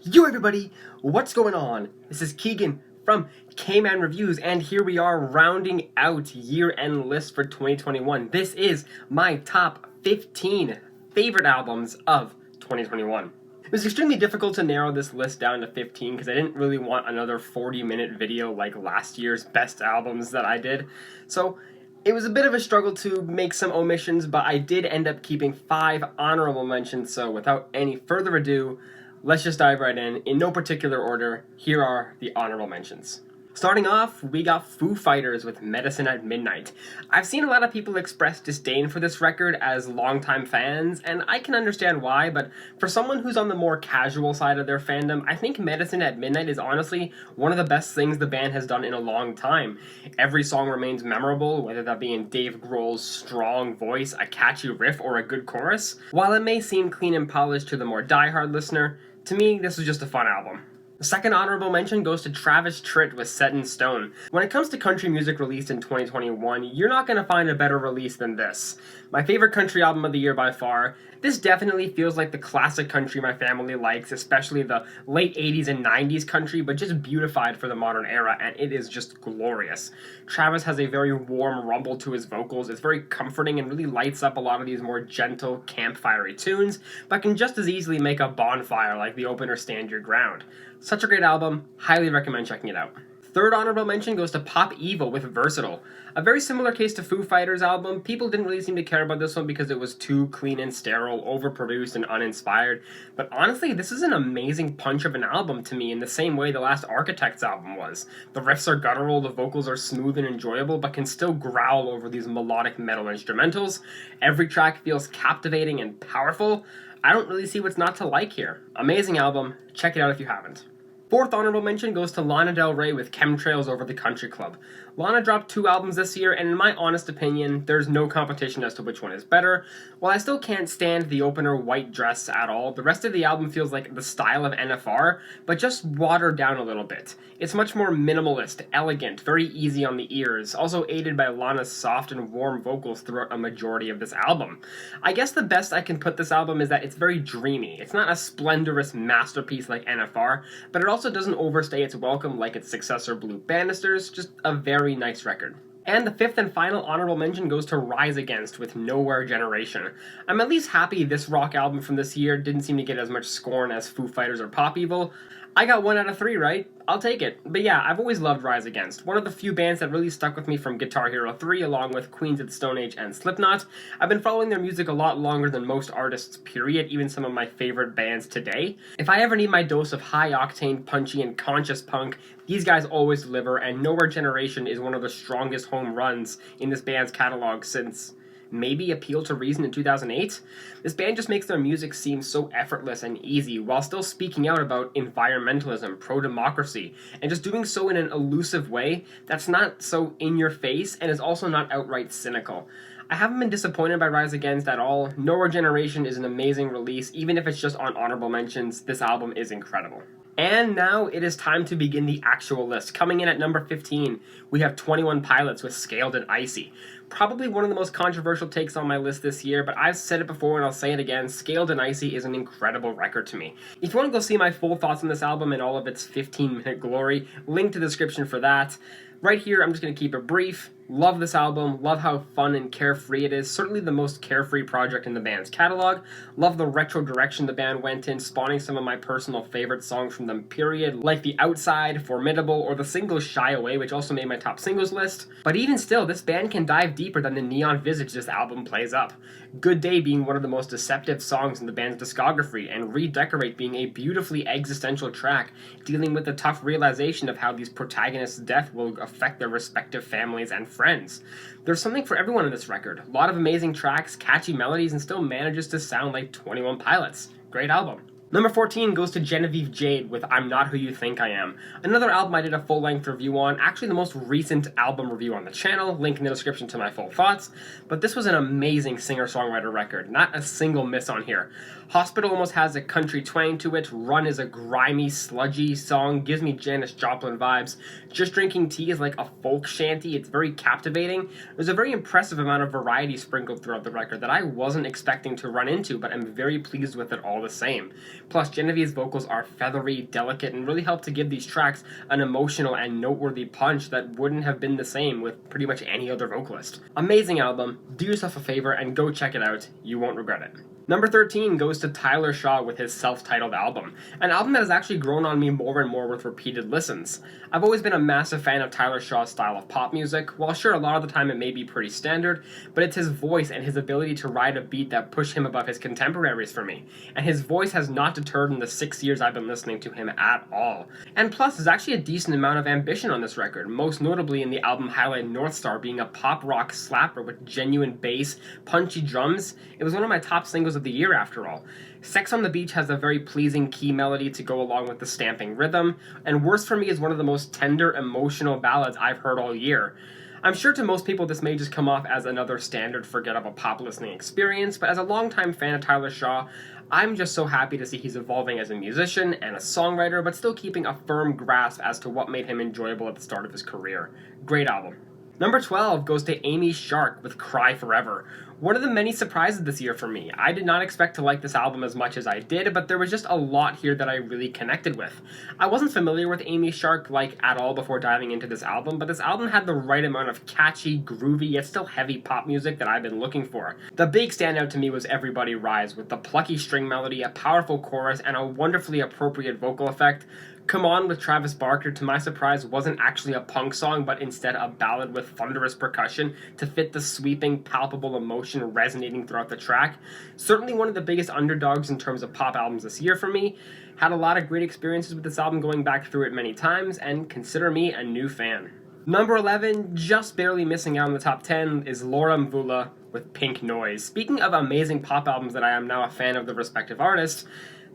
Yo everybody, what's going on? This is Keegan from Kman Reviews, and here we are rounding out year-end list for 2021. This is my top 15 favorite albums of 2021. It was extremely difficult to narrow this list down to 15 because I didn't really want another 40-minute video like last year's best albums that I did. So it was a bit of a struggle to make some omissions, but I did end up keeping 5 honorable mentions, so without any further ado, let's just dive right in. In no particular order, here are the honorable mentions. Starting off, we got Foo Fighters with Medicine at Midnight. I've seen a lot of people express disdain for this record as longtime fans, and I can understand why, but for someone who's on the more casual side of their fandom, I think Medicine at Midnight is honestly one of the best things the band has done in a long time. Every song remains memorable, whether that be in Dave Grohl's strong voice, a catchy riff, or a good chorus. While it may seem clean and polished to the more diehard listener, to me, this was just a fun album. The second honorable mention goes to Travis Tritt with Set in Stone. When it comes to country music released in 2021, you're not going to find a better release than this. My favorite country album of the year by far. This definitely feels like the classic country my family likes, especially the late 80s and 90s country, but just beautified for the modern era, and it is just glorious. Travis has a very warm rumble to his vocals. It's very comforting and really lights up a lot of these more gentle, campfire-y tunes, but can just as easily make a bonfire like the opener Stand Your Ground. Such a great album, highly recommend checking it out. Third honorable mention goes to Pop Evil with Versatile. A very similar case to Foo Fighters' album. People didn't really seem to care about this one because it was too clean and sterile, overproduced and uninspired. But honestly, this is an amazing punch of an album to me in the same way the last Architects album was. The riffs are guttural, the vocals are smooth and enjoyable, but can still growl over these melodic metal instrumentals. Every track feels captivating and powerful. I don't really see what's not to like here. Amazing album, check it out if you haven't. Fourth honorable mention goes to Lana Del Rey with Chemtrails Over the Country Club. Lana dropped 2 albums this year, and in my honest opinion, there's no competition as to which one is better. While I still can't stand the opener White Dress at all, the rest of the album feels like the style of NFR, but just watered down a little bit. It's much more minimalist, elegant, very easy on the ears, also aided by Lana's soft and warm vocals throughout a majority of this album. I guess the best I can put this album is that it's very dreamy. It's not a splendorous masterpiece like NFR, but it also doesn't overstay its welcome like its successor Blue Banisters, just a very nice record. And the fifth and final honorable mention goes to Rise Against with Nowhere Generation. I'm at least happy this rock album from this year didn't seem to get as much scorn as Foo Fighters or Pop Evil. I got 1 out of 3 right. I'll take it. But yeah, I've always loved Rise Against. One of the few bands that really stuck with me from Guitar Hero 3 along with Queens of the Stone Age and Slipknot. I've been following their music a lot longer than most artists, period, even some of my favorite bands today. If I ever need my dose of high-octane, punchy, and conscious punk, these guys always deliver, and Nowhere Generation is one of the strongest home runs in this band's catalog since maybe Appeal to Reason in 2008? This band just makes their music seem so effortless and easy, while still speaking out about environmentalism, pro-democracy, and just doing so in an elusive way that's not so in-your-face and is also not outright cynical. I haven't been disappointed by Rise Against at all. Nowhere Generation is an amazing release. Even if it's just on honorable mentions, this album is incredible. And now it is time to begin the actual list. Coming in at number 15, we have 21 Pilots with Scaled and Icy. Probably one of the most controversial takes on my list this year, but I've said it before and I'll say it again, Scaled and Icy is an incredible record to me. If you want to go see my full thoughts on this album and all of its 15-minute glory, link to the description for that. Right here, I'm just going to keep it brief. Love this album, love how fun and carefree it is, certainly the most carefree project in the band's catalog. Love the retro direction the band went in, spawning some of my personal favorite songs from them, period, like The Outside, Formidable, or the single Shy Away, which also made my top singles list. But even still, this band can dive deeper than the neon visage this album plays up. Good Day being one of the most deceptive songs in the band's discography, and Redecorate being a beautifully existential track, dealing with the tough realization of how these protagonists' death will affect their respective families and friends. There's something for everyone in this record. A lot of amazing tracks, catchy melodies, and still manages to sound like 21 Pilots. Great album. Number 14 goes to Genevieve Jade with I'm Not Who You Think I Am. Another album I did a full-length review on, actually the most recent album review on the channel, link in the description to my full thoughts, but this was an amazing singer-songwriter record, not a single miss on here. Hospital almost has a country twang to it. Run is a grimy, sludgy song, gives me Janis Joplin vibes. Just Drinking Tea is like a folk shanty. It's very captivating. There's a very impressive amount of variety sprinkled throughout the record that I wasn't expecting to run into, but I'm very pleased with it all the same. Plus, Genevieve's vocals are feathery, delicate, and really help to give these tracks an emotional and noteworthy punch that wouldn't have been the same with pretty much any other vocalist. Amazing album. Do yourself a favor and go check it out. You won't regret it. Number 13 goes to Tyler Shaw with his self-titled album, an album that has actually grown on me more and more with repeated listens. I've always been a massive fan of Tyler Shaw's style of pop music. While sure, a lot of the time it may be pretty standard, but it's his voice and his ability to ride a beat that push him above his contemporaries for me. And his voice has not deterred in the 6 years I've been listening to him at all. And plus, there's actually a decent amount of ambition on this record, most notably in the album highlight North Star being a pop rock slapper with genuine bass, punchy drums. It was one of my top singles of the year after all. Sex on the Beach has a very pleasing key melody to go along with the stamping rhythm, and Worse for Me is one of the most tender, emotional ballads I've heard all year. I'm sure to most people this may just come off as another standard forgettable pop listening experience, but as a longtime fan of Tyler Shaw, I'm just so happy to see he's evolving as a musician and a songwriter, but still keeping a firm grasp as to what made him enjoyable at the start of his career. Great album. Number 12 goes to Amy Shark with Cry Forever. One of the many surprises this year for me. I did not expect to like this album as much as I did, but there was just a lot here that I really connected with. I wasn't familiar with Amy Shark at all before diving into this album, but this album had the right amount of catchy, groovy, yet still heavy pop music that I've been looking for. The big standout to me was Everybody Rise, with the plucky string melody, a powerful chorus, and a wonderfully appropriate vocal effect. Come On with Travis Barker, to my surprise, wasn't actually a punk song, but instead a ballad with thunderous percussion to fit the sweeping, palpable emotion resonating throughout the track. Certainly one of the biggest underdogs in terms of pop albums this year for me. Had a lot of great experiences with this album going back through it many times, and consider me a new fan. Number 11, just barely missing out on the top 10, is Laura Mvula with Pink Noise. Speaking of amazing pop albums that I am now a fan of the respective artists,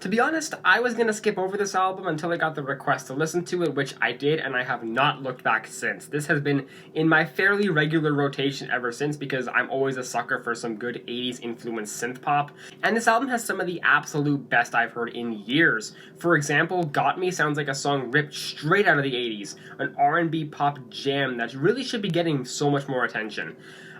to be honest, I was going to skip over this album until I got the request to listen to it, which I did, and I have not looked back since. This has been in my fairly regular rotation ever since because I'm always a sucker for some good 80s influenced synth pop, and this album has some of the absolute best I've heard in years. For example, Got Me sounds like a song ripped straight out of the 80s, an R&B pop jam that really should be getting so much more attention.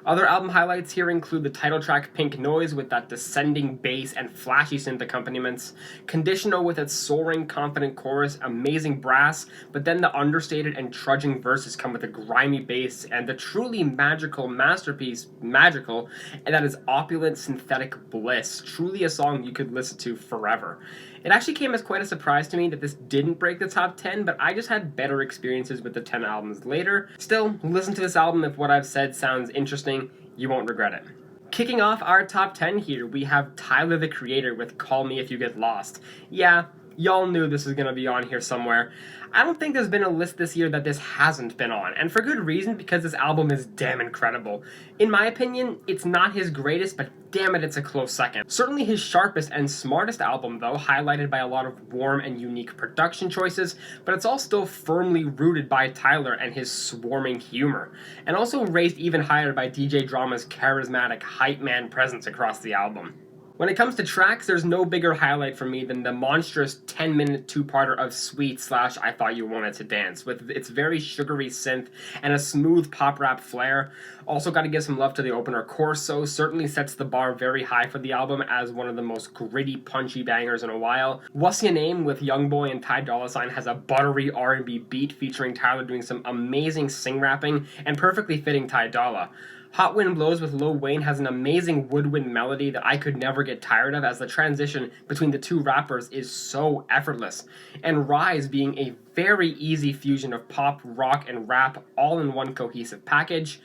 Other album highlights here include the title track Pink Noise with that descending bass and flashy synth accompaniments, Conditional with its soaring, confident chorus, amazing brass, but then the understated and trudging verses come with a grimy bass, and the truly magical masterpiece, Magical, and that is opulent synthetic bliss, truly a song you could listen to forever. It actually came as quite a surprise to me that this didn't break the top 10, but I just had better experiences with the 10 albums later. Still, listen to this album if what I've said sounds interesting, you won't regret it. Kicking off our top 10 here, we have Tyler the Creator with Call Me If You Get Lost. Yeah, y'all knew this was going to be on here somewhere. I don't think there's been a list this year that this hasn't been on, and for good reason, because this album is damn incredible. In my opinion, it's not his greatest, but damn it, it's a close second. Certainly his sharpest and smartest album, though, highlighted by a lot of warm and unique production choices, but it's all still firmly rooted by Tyler and his swarming humor, and also raised even higher by DJ Drama's charismatic hype man presence across the album. When it comes to tracks, there's no bigger highlight for me than the monstrous 10-minute two-parter of Sweet / I Thought You Wanted to Dance, with its very sugary synth and a smooth pop rap flair. Also gotta give some love to the opener Corso, certainly sets the bar very high for the album as one of the most gritty, punchy bangers in a while. What's Your Name with Youngboy and Ty Dolla $ign has a buttery R&B beat featuring Tyler doing some amazing sing-rapping and perfectly fitting Ty Dolla. Hot Wind Blows with Lil Wayne has an amazing woodwind melody that I could never get tired of, as the transition between the two rappers is so effortless, and Rise being a very easy fusion of pop, rock, and rap all in one cohesive package.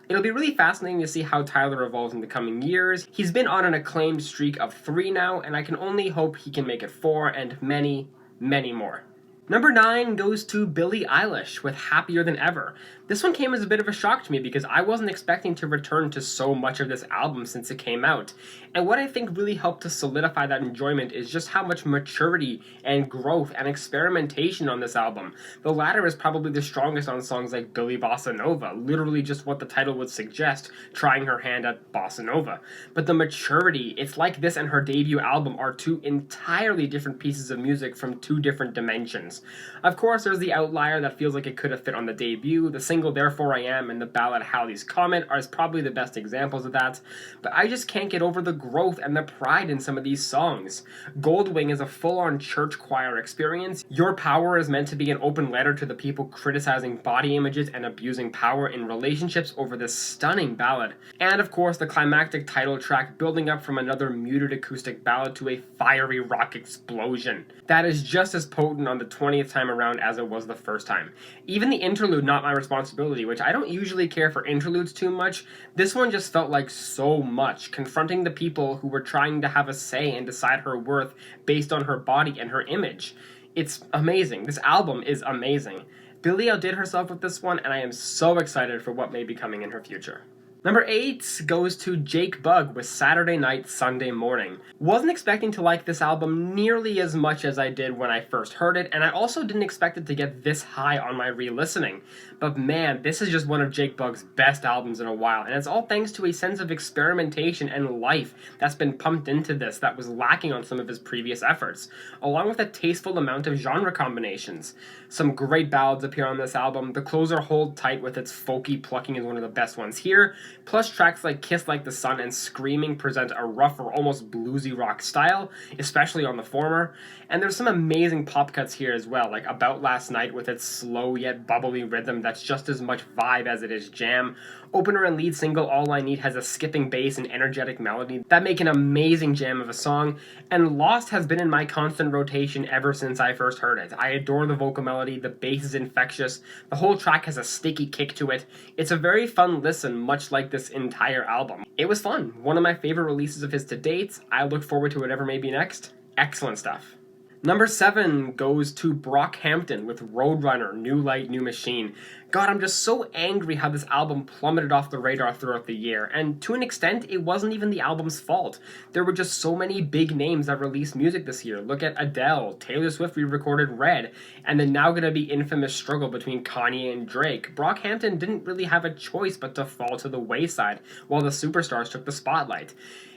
It'll be really fascinating to see how Tyler evolves in the coming years. He's been on an acclaimed streak of 3 now, and I can only hope he can make it 4 and many, many more. Number 9 goes to Billie Eilish with Happier Than Ever. This one came as a bit of a shock to me because I wasn't expecting to return to so much of this album since it came out. And what I think really helped to solidify that enjoyment is just how much maturity and growth and experimentation on this album. The latter is probably the strongest on songs like Billy Bossa Nova, literally just what the title would suggest, trying her hand at bossa nova. But the maturity, it's like this and her debut album are two entirely different pieces of music from two different dimensions. Of course, there's the outlier that feels like it could have fit on the debut. The single Therefore I Am and the ballad Halley's Comet are probably the best examples of that, but I just can't get over the growth and the pride in some of these songs. Goldwing is a full-on church choir experience. Your Power is meant to be an open letter to the people criticizing body images and abusing power in relationships over this stunning ballad. And of course, the climactic title track building up from another muted acoustic ballad to a fiery rock explosion. That is just as potent on the 20th time around as it was the first time. Even the interlude, Not My Responsibility, which I don't usually care for interludes too much, this one just felt like so much, confronting the people who were trying to have a say and decide her worth based on her body and her image. It's amazing. This album is amazing. Billie outdid herself with this one, and I am so excited for what may be coming in her future. Number 8 goes to Jake Bugg with Saturday Night, Sunday Morning. Wasn't expecting to like this album nearly as much as I did when I first heard it, and I also didn't expect it to get this high on my re-listening. But man, this is just one of Jake Bugg's best albums in a while, and it's all thanks to a sense of experimentation and life that's been pumped into this that was lacking on some of his previous efforts, along with a tasteful amount of genre combinations. Some great ballads appear on this album. The closer, Hold Tight, with its folky plucking, is one of the best ones here. Plus, tracks like Kiss Like the Sun and Screaming present a rougher, almost bluesy rock style, especially on the former. And there's some amazing pop cuts here as well, like About Last Night with its slow yet bubbly rhythm that's just as much vibe as it is jam. Opener and lead single All I Need has a skipping bass and energetic melody that make an amazing jam of a song. And Lost has been in my constant rotation ever since I first heard it. I adore the vocal melody, the bass is infectious, the whole track has a sticky kick to it. It's a very fun listen, much like this entire album. It was fun. One of my favorite releases of his to date. I look forward to whatever may be next. Excellent stuff. Number 7 goes to Brockhampton with Roadrunner, New Light, New Machine. God, I'm just so angry how this album plummeted off the radar throughout the year, and to an extent, it wasn't even the album's fault. There were just so many big names that released music this year. Look at Adele, Taylor Swift re-recorded Red, and the now gonna be infamous struggle between Kanye and Drake. Brockhampton didn't really have a choice but to fall to the wayside, while the superstars took the spotlight.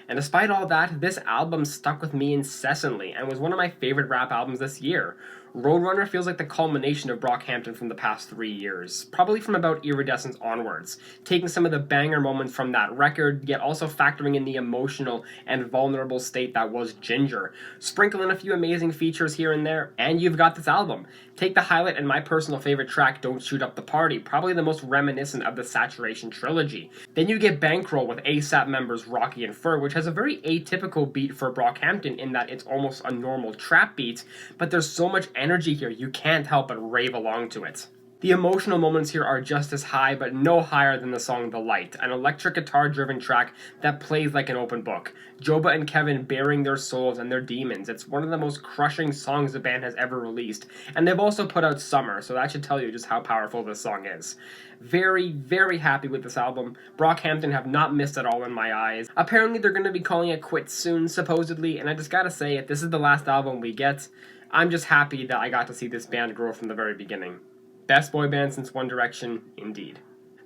And despite all that, this album stuck with me incessantly and was one of my favorite rap albums this year. Roadrunner feels like the culmination of Brockhampton from the past 3 years, probably from about Iridescence onwards, taking some of the banger moments from that record, yet also factoring in the emotional and vulnerable state that was Ginger. Sprinkle in a few amazing features here and there, and you've got this album. Take the highlight and my personal favorite track, Don't Shoot Up the Party, probably the most reminiscent of the Saturation trilogy. Then you get Bankroll with ASAP members Rocky and Fur, which has a very atypical beat for Brockhampton in that it's almost a normal trap beat, but there's so much energy here you can't help but rave along to it. The emotional moments here are just as high, but no higher than the song The Light, an electric guitar-driven track that plays like an open book. Joba and Kevin bearing their souls and their demons. It's one of the most crushing songs the band has ever released, and they've also put out Summer, so that should tell you just how powerful this song is. Very, very happy with this album. Brockhampton have not missed at all in my eyes. Apparently they're going to be calling it quits soon, supposedly, and I just gotta say, if this is the last album we get, I'm just happy that I got to see this band grow from the very beginning. Best boy band since One Direction, indeed.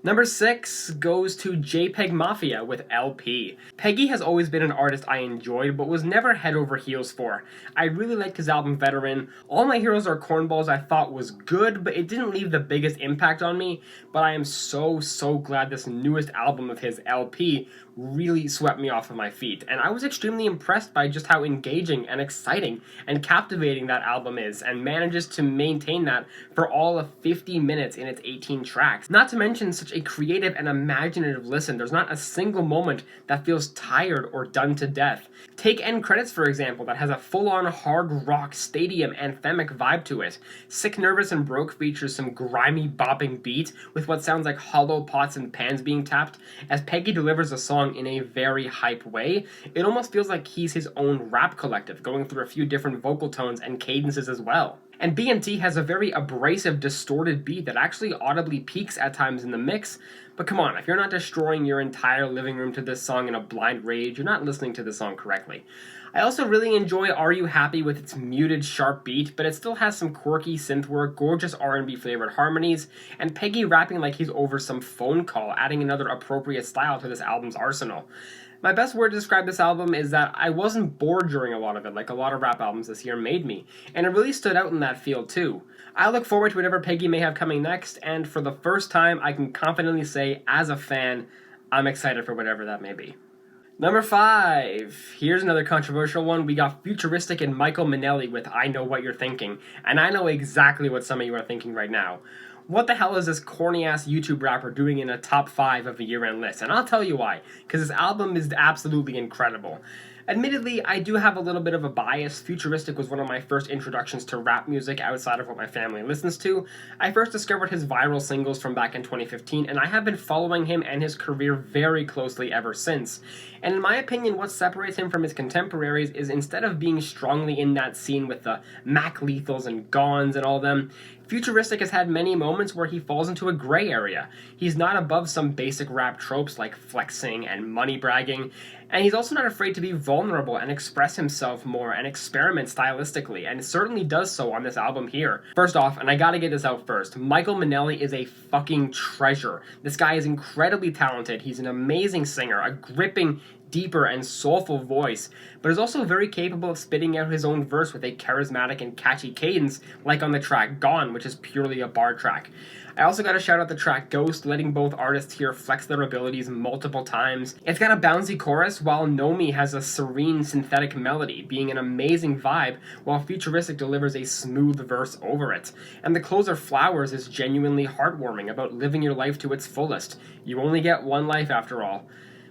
Number 6 goes to JPEG Mafia with LP. Peggy has always been an artist I enjoyed, but was never head over heels for. I really liked his album Veteran. All My Heroes Are Cornballs I thought was good, but it didn't leave the biggest impact on me. But I am so glad this newest album of his, LP, really swept me off of my feet, and I was extremely impressed by just how engaging and exciting and captivating that album is, and manages to maintain that for all of 50 minutes in its 18 tracks. Not to mention such a creative and imaginative listen. There's not a single moment that feels tired or done to death. Take End Credits, for example, that has a full-on hard rock stadium anthemic vibe to it. Sick, Nervous, and Broke features some grimy bopping beat with what sounds like hollow pots and pans being tapped. As Peggy delivers a song in a very hype way, it almost feels like he's his own rap collective, going through a few different vocal tones and cadences as well. And BMT has a very abrasive, distorted beat that actually audibly peaks at times in the mix. But come on, if you're not destroying your entire living room to this song in a blind rage, you're not listening to the song correctly. I also really enjoy Are You Happy with its muted, sharp beat, but it still has some quirky synth work, gorgeous R&B flavored harmonies, and Peggy rapping like he's over some phone call, adding another appropriate style to this album's arsenal. My best word to describe this album is that I wasn't bored during a lot of it, like a lot of rap albums this year made me, and it really stood out in that field too. I look forward to whatever Peggy may have coming next, and for the first time I can confidently say, as a fan, I'm excited for whatever that may be. Number 5. Here's another controversial one. We got Futuristic and Michael Minnelli with I Know What You're Thinking, and I know exactly what some of you are thinking right now. What the hell is this corny-ass YouTube rapper doing in a top 5 of a year-end list? And I'll tell you why, because this album is absolutely incredible. Admittedly, I do have a little bit of a bias. Futuristic was one of my first introductions to rap music outside of what my family listens to. I first discovered his viral singles from back in 2015, and I have been following him and his career very closely ever since. And in my opinion, what separates him from his contemporaries is instead of being strongly in that scene with the Mac Lethals and Gons and all them, Futuristic has had many moments where he falls into a gray area. He's not above some basic rap tropes like flexing and money bragging, and he's also not afraid to be vulnerable and express himself more and experiment stylistically, and certainly does so on this album here. First off, and I gotta get this out first, Michael Minnelli is a fucking treasure. This guy is incredibly talented, he's an amazing singer, a gripping, deeper and soulful voice, but is also very capable of spitting out his own verse with a charismatic and catchy cadence, like on the track Gone, which is purely a bar track. I also gotta shout out the track Ghost, letting both artists here flex their abilities multiple times. It's got a bouncy chorus, while Nomi has a serene synthetic melody, being an amazing vibe, while Futuristic delivers a smooth verse over it. And the closer Flowers is genuinely heartwarming about living your life to its fullest. You only get one life after all.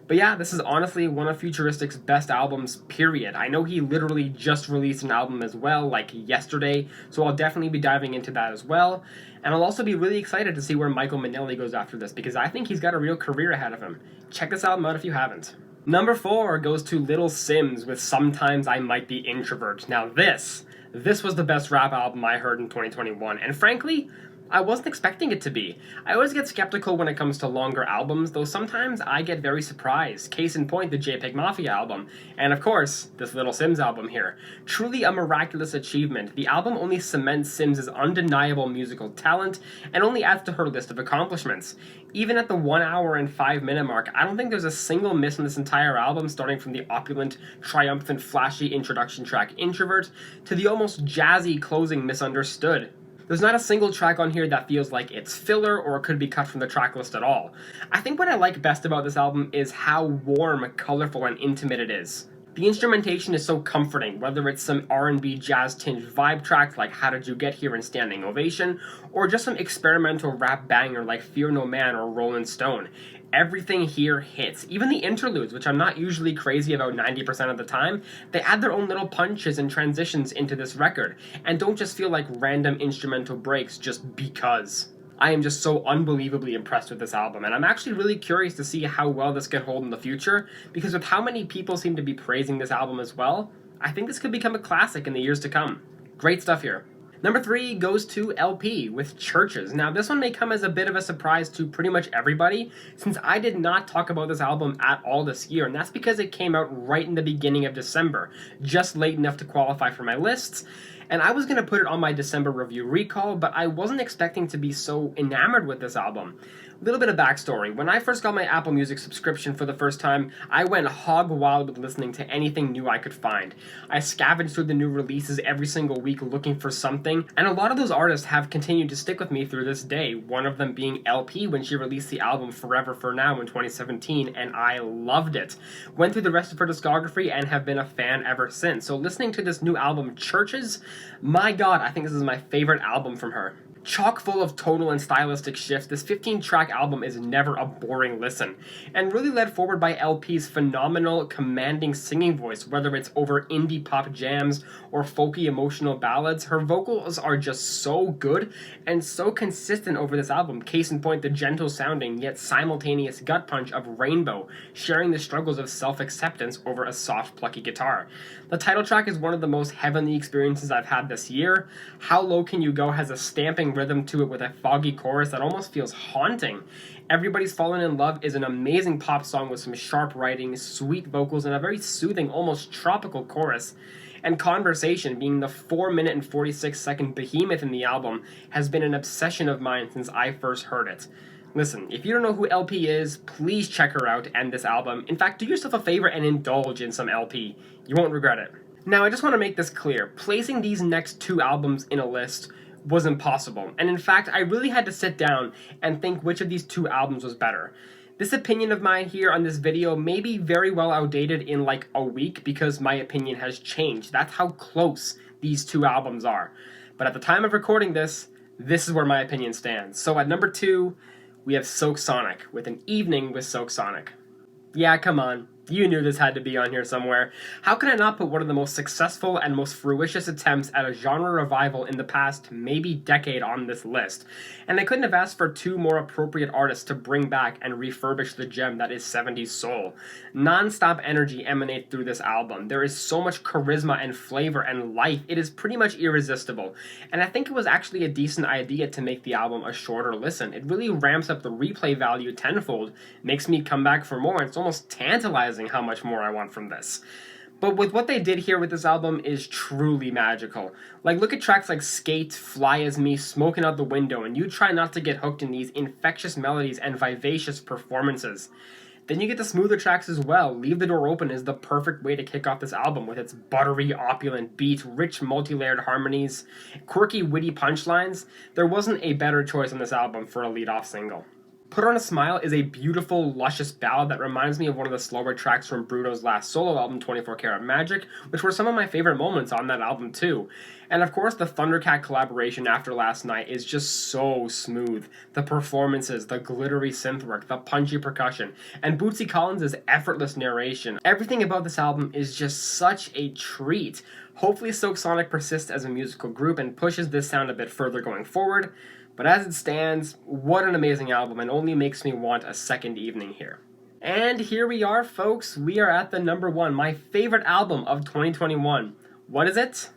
But yeah, this is honestly one of Futuristic's best albums, period. I know he literally just released an album as well, like yesterday, so I'll definitely be diving into that as well. And I'll also be really excited to see where Michael Minnelli goes after this, because I think he's got a real career ahead of him. Check this album out if you haven't. Number 4 goes to Little Simz with Sometimes I Might Be Introvert. Now this was the best rap album I heard in 2021, and frankly, I wasn't expecting it to be. I always get skeptical when it comes to longer albums, though sometimes I get very surprised. Case in point, the JPEG Mafia album. And of course, this Little Simz album here. Truly a miraculous achievement. The album only cements Simz' undeniable musical talent, and only adds to her list of accomplishments. Even at the 1 hour and 5 minute mark, I don't think there's a single miss in this entire album, starting from the opulent, triumphant, flashy introduction track Introvert, to the almost jazzy closing Misunderstood. There's not a single track on here that feels like it's filler or could be cut from the track list at all. I think what I like best about this album is how warm, colorful, and intimate it is. The instrumentation is so comforting, whether it's some R&B jazz-tinged vibe tracks like How Did You Get Here and Standing Ovation, or just some experimental rap banger like Fear No Man or Rolling Stone. Everything here hits. Even the interludes, which I'm not usually crazy about 90% of the time, they add their own little punches and transitions into this record, and don't just feel like random instrumental breaks just because. I am just so unbelievably impressed with this album, and I'm actually really curious to see how well this could hold in the future, because with how many people seem to be praising this album as well, I think this could become a classic in the years to come. Great stuff here. Number 3 goes to LP with Churches. Now this one may come as a bit of a surprise to pretty much everybody, since I did not talk about this album at all this year, and that's because it came out right in the beginning of December, just late enough to qualify for my lists. And I was going to put it on my December review recall, but I wasn't expecting to be so enamored with this album. A little bit of backstory. When I first got my Apple Music subscription for the first time, I went hog wild with listening to anything new I could find. I scavenged through the new releases every single week looking for something, and a lot of those artists have continued to stick with me through this day, one of them being LP when she released the album Forever For Now in 2017, and I loved it. Went through the rest of her discography and have been a fan ever since. So listening to this new album, Churches, my god, I think this is my favorite album from her. Chock full of tonal and stylistic shifts, this 15-track album is never a boring listen, and really led forward by LP's phenomenal, commanding singing voice. Whether it's over indie pop jams or folky emotional ballads, her vocals are just so good and so consistent over this album. Case in point, the gentle sounding yet simultaneous gut punch of Rainbow, sharing the struggles of self-acceptance over a soft, plucky guitar. The title track is one of the most heavenly experiences I've had this year. How Low Can You Go has a stamping rhythm to it with a foggy chorus that almost feels haunting. Everybody's Fallen in Love is an amazing pop song with some sharp writing, sweet vocals, and a very soothing, almost tropical chorus. And Conversation, being the 4-minute and 46-second behemoth in the album, has been an obsession of mine since I first heard it. Listen, if you don't know who LP is, please check her out and this album. In fact, do yourself a favor and indulge in some LP. You won't regret it. Now, I just want to make this clear. Placing these next 2 albums in a list was impossible, and in fact, I really had to sit down and think which of these 2 albums was better. This opinion of mine here on this video may be very well outdated in like a week because my opinion has changed. That's how close these 2 albums are. But at the time of recording this is where my opinion stands. So at number 2, we have Silk Sonic with An Evening with Silk Sonic. Yeah, come on. You knew this had to be on here somewhere. How can I not put one of the most successful and most fruitious attempts at a genre revival in the past maybe decade on this list? And I couldn't have asked for 2 more appropriate artists to bring back and refurbish the gem that is 70s soul. Non-stop energy emanates through this album. There is so much charisma and flavor and life. It is pretty much irresistible. And I think it was actually a decent idea to make the album a shorter listen. It really ramps up the replay value tenfold, makes me come back for more. It's almost tantalizing how much more I want from this. But with what they did here with this album is truly magical. Like, look at tracks like Skate, Fly As Me, Smoking Out the Window, and you try not to get hooked in these infectious melodies and vivacious performances. Then you get the smoother tracks as well. Leave the Door Open is the perfect way to kick off this album with its buttery, opulent beat, rich, multi-layered harmonies, quirky, witty punchlines. There wasn't a better choice on this album for a lead-off single. Put On a Smile is a beautiful, luscious ballad that reminds me of one of the slower tracks from Bruno's last solo album, 24 Karat Magic, which were some of my favorite moments on that album too. And of course, the Thundercat collaboration After Last Night is just so smooth. The performances, the glittery synthwork, the punchy percussion, and Bootsy Collins' effortless narration. Everything about this album is just such a treat. Hopefully Silk Sonic persists as a musical group and pushes this sound a bit further going forward. But as it stands, what an amazing album, and only makes me want a second evening here. And here we are, folks. We are at the number 1, my favorite album of 2021. What is it?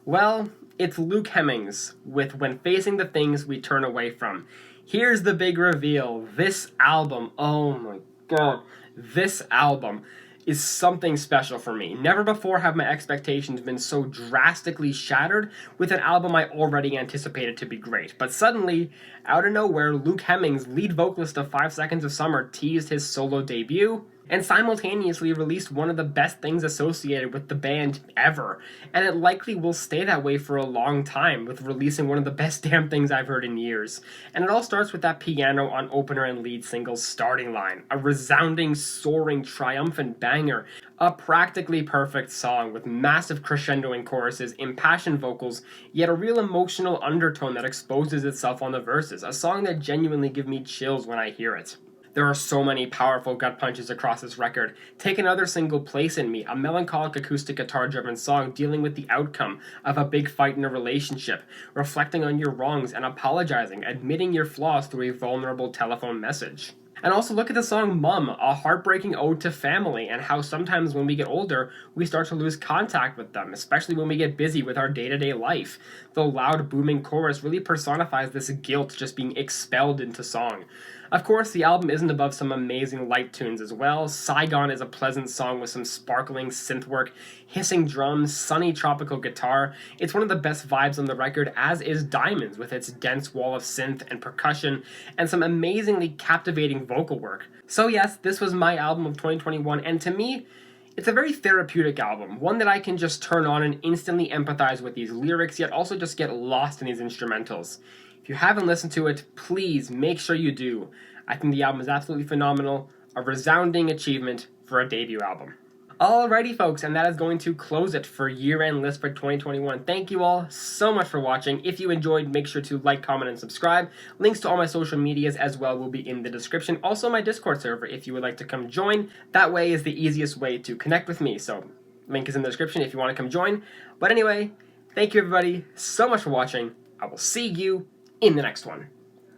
Well, it's Luke Hemmings with When Facing the Things We Turn Away From. Here's the big reveal. This album, oh my god, this album is something special for me. Never before have my expectations been so drastically shattered with an album I already anticipated to be great. But suddenly, out of nowhere, Luke Hemmings, lead vocalist of 5 Seconds of Summer, teased his solo debut and simultaneously released one of the best things associated with the band ever. And it likely will stay that way for a long time, with releasing one of the best damn things I've heard in years. And it all starts with that piano on opener and lead single's Starting Line, a resounding, soaring, triumphant banger, a practically perfect song with massive crescendoing choruses, impassioned vocals, yet a real emotional undertone that exposes itself on the verses, a song that genuinely gives me chills when I hear it. There are so many powerful gut punches across this record. Take Another Single Place in Me, a melancholic acoustic guitar-driven song dealing with the outcome of a big fight in a relationship, reflecting on your wrongs and apologizing, admitting your flaws through a vulnerable telephone message. And also look at the song Mum, a heartbreaking ode to family, and how sometimes when we get older, we start to lose contact with them, especially when we get busy with our day-to-day life. The loud, booming chorus really personifies this guilt just being expelled into song. Of course, the album isn't above some amazing light tunes as well. Saigon is a pleasant song with some sparkling synthwork, hissing drums, sunny tropical guitar. It's one of the best vibes on the record, as is Diamonds, with its dense wall of synth and percussion, and some amazingly captivating vocal work. So yes, this was my album of 2021, and to me, it's a very therapeutic album, one that I can just turn on and instantly empathize with these lyrics, yet also just get lost in these instrumentals. If you haven't listened to it, please make sure you do. I think the album is absolutely phenomenal, a resounding achievement for a debut album. Alrighty, folks, and that is going to close it for year-end list for 2021. Thank you all so much for watching. If you enjoyed, make sure to like, comment, and subscribe. Links to all my social medias as well will be in the description. Also, my Discord server if you would like to come join. That way is the easiest way to connect with me. So, link is in the description if you want to come join. But anyway, thank you everybody so much for watching. I will see you in the next one.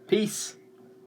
Peace.